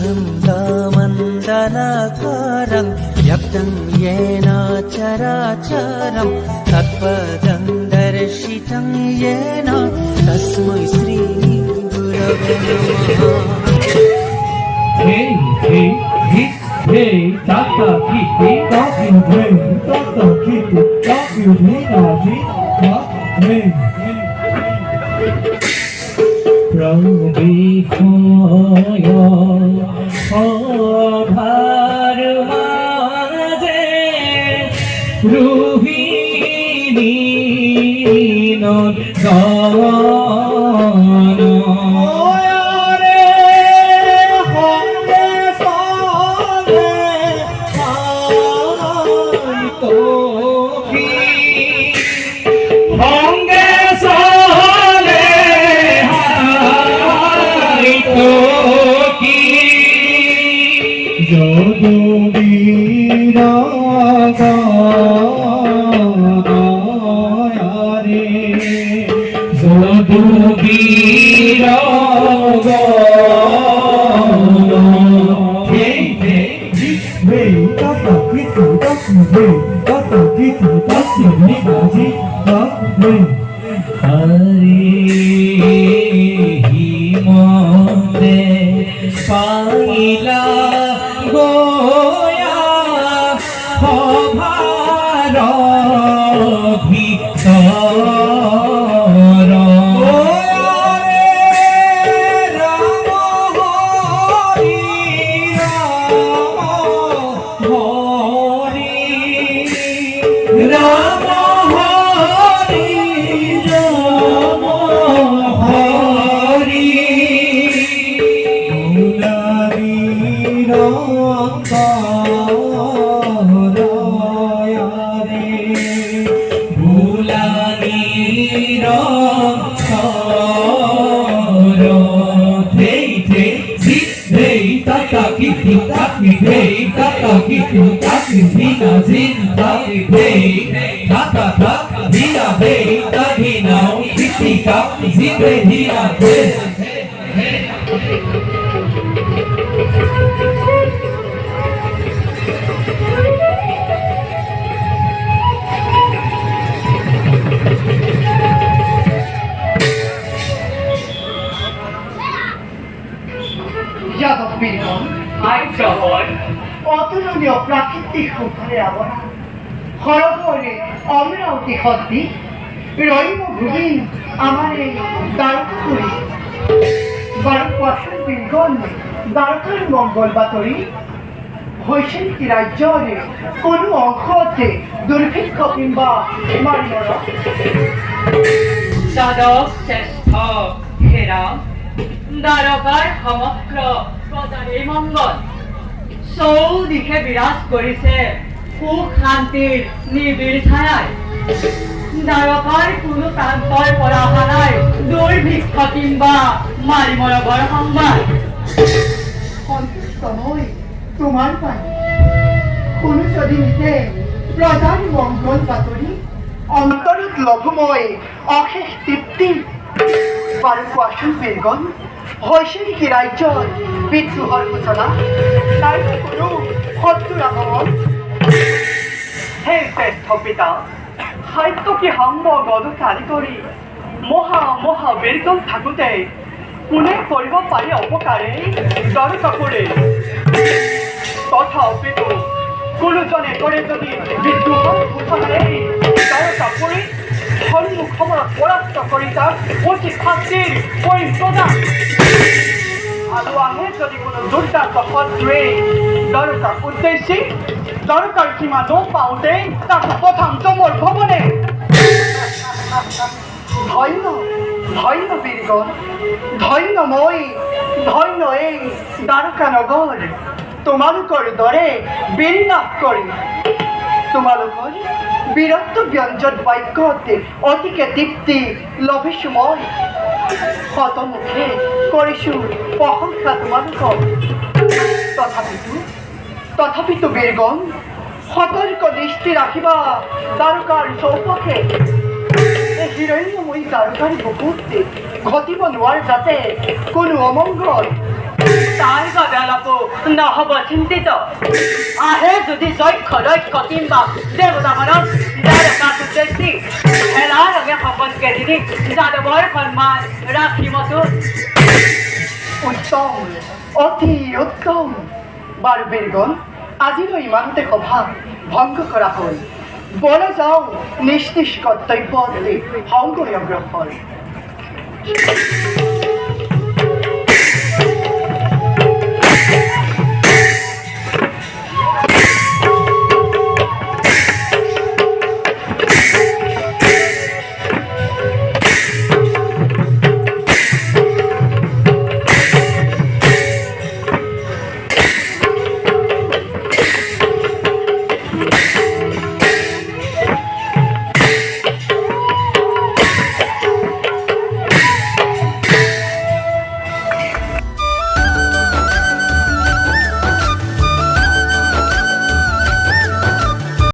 आनन्दमण्डलाकारं व्यक्तं येन चराचरं तत्पदं दर्शितं येन तस्मै श्रीगुरवे नमः। Hey, Tata, Kitty, Tata, Kitty, probekh offer মাঝে রুহিণী নন্দন পাইলা গোয়া ভার ভিতর অতুলনীয় প্রাকৃতিক সুখরে আবরা হরপরে অমরাবতী সদ্দি রইব ভূমিন আমার এই দ্বারকাপুরী ভারতবর্ষের বীরগণ দ্বারকার মঙ্গল বাতরি হৈছেন কি রাজ্যরে কোনো অংশতে দুর্ভিক্ষ কিংবা মারিমর দ্বাদশ শ্রেষ্ঠ হেরা দ্বাৰকাৰ সমগ্ৰ প্ৰজাৰে মংগল চৌদিশে বিৰাজ কৰিছে সুখ শান্তিৰ নিবিড় ছায়াই দ্বাৰকাৰ কোনো প্ৰান্তৰ পৰা অহা নাই দুৰ্ভিক্ষ কিংবা মাৰিমৰগৰ সংবাদ সন্তুষ্ট নৈ তোমাৰ পাই কোনো যদি নিতে প্ৰজাৰ মংগল বাতৰি অন্তৰত লঘুময় অশেষ তৃপ্তি বাৰু কোৱাচোন বীৰগণ হৈছে নেকি ৰাজ্যত বিদ্ৰোহৰ সূচনা তাৰ কোনো শত্ৰুৰ আগমন হে শ্ৰেষ্ঠ পিতা সাহিত্য কি সাম্য গদকাৰী কৰি মহা বীৰগণ থাকোঁতে কোনে কৰিব পাৰে অপকাৰে দ্বাৰকাপুৰে তথাপিতো কোনোজনে কৰে যদি বিদ্ৰোহৰ সূচনাৰে দ্বাৰকাপুৰে সন্মুখমত পৰাস্ত কৰি তাক উচিত শাস্তিৰ প্ৰদান আৰু আহে যদি কোনো দুৰ্দান্ত শত্ৰুৱে দ্বাৰকাক উদ্দেশ্যি দ্বাৰকাৰ সীমা নপাওঁতে তাক প্ৰথম চমৰ ভৱনে ধন্য ধন্য বীৰগণ ধন্য মই ধন্য এই দ্বাৰকা নগৰ তোমালোকৰ দৰে বীৰ লাভ কৰি তোমালোকৰ বীৰত্ব ব্যঞ্জন বাক্যত অতিকে তৃপ্তি লভিছো মই শতমুখে কৰিছোঁ প্ৰশংসা তোমালোকক তথাপিতো বীৰগণ সতৰ্ক দৃষ্টি ৰাখিবা দ্বাৰকাৰ চৌপাশে এই হিৰণ্যময়ী দ্বাৰকাৰ বুকুত ঘটিব নোৱাৰে যাতে কোনো অমংগল তাৰ বাবে অলপো নহ'ব চিন্তিত আহে যদি যক্ষ দক্ষ কিংবা দেৱতা মানৱ দ্বাৰকাত উদ্দেশ্যি খেলা ৰঙে শপত কেদিনি যাদৱৰ সন্মান ৰাখিমতো উত্তম অতি উত্তম বাৰু বীৰগণ আজিলৈ ইমানতে সভা ভংগ কৰা হ'ল বল যাওঁ নিজ নিজ কৰ্তব্যত সংগৰি অগ্ৰসৰ